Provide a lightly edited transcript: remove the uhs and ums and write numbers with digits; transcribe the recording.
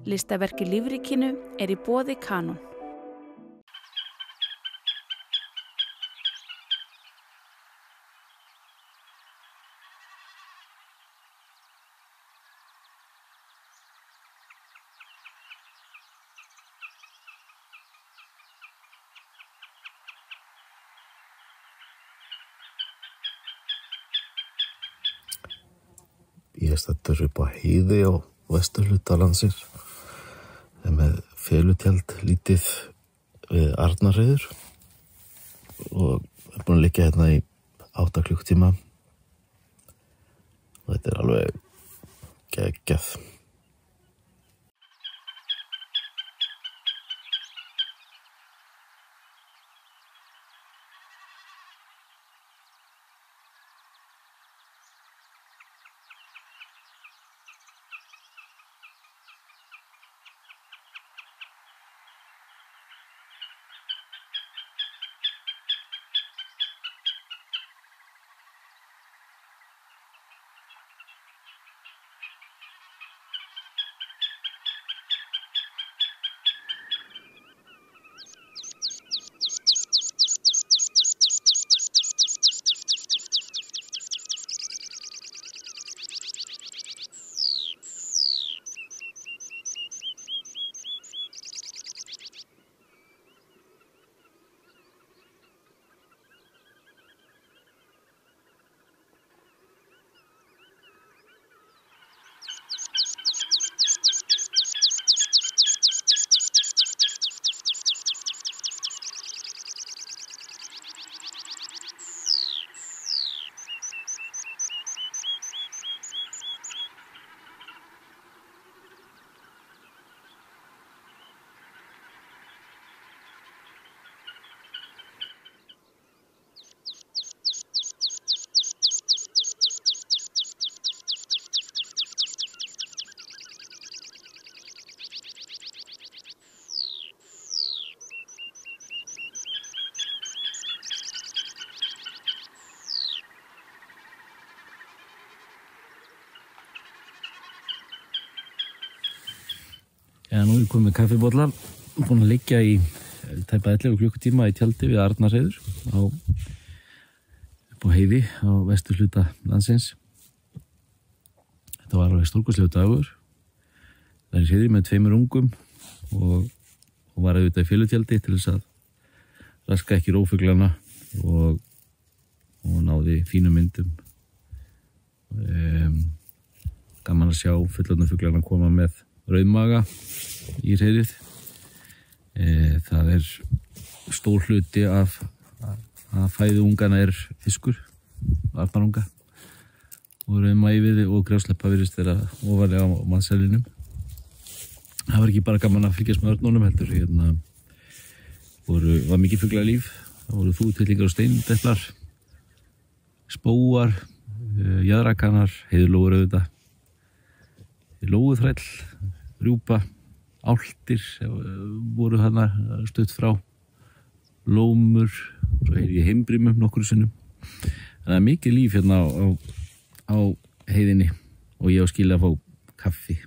Listaverk í lífríkinu í boði Kanon. Ég staddur upp á heiði á vesturhluta landsins með felutjald lítið við Arnarhreiður og er búin að liggja hérna í 8 klukkutíma og þetta er alveg geggjað. Já, nú er komið með kaffibolla, búin að liggja í tæpa 11 klukkutíma í tjaldi við Arnarhreiður upp á heiði á vesturhluta landsins. Þetta var alveg stórkostlegur dagur. Það er hreiðri með 2 ungum og var auðvitað í felutjaldi til þess að raska ekki rófuglana og náði fínum myndum. Gaman að sjá fullorðnu fuglana koma með rauðmaga í hreiðrið. Það er stór hluti af fæðu ungana fiskur, arnarunga og rauðmagi og grásleppa virðist vera ofarlega á matseðlinum. Það var ekki bara gaman að fylgjast með örnunum heldur. Var mikið fuglalíf. Það voru þúfutitlingar og steindeplar, spóar, jaðrakanar, heiðurlóur auðvitað, lóuþræll, rjúpa, álftir voru þarna stutt frá, lómur, svo heyri ég heimbrimum nokkru sinnum. Það er mikið líf hérna á heiðinni og ég á skilið að fá kaffi.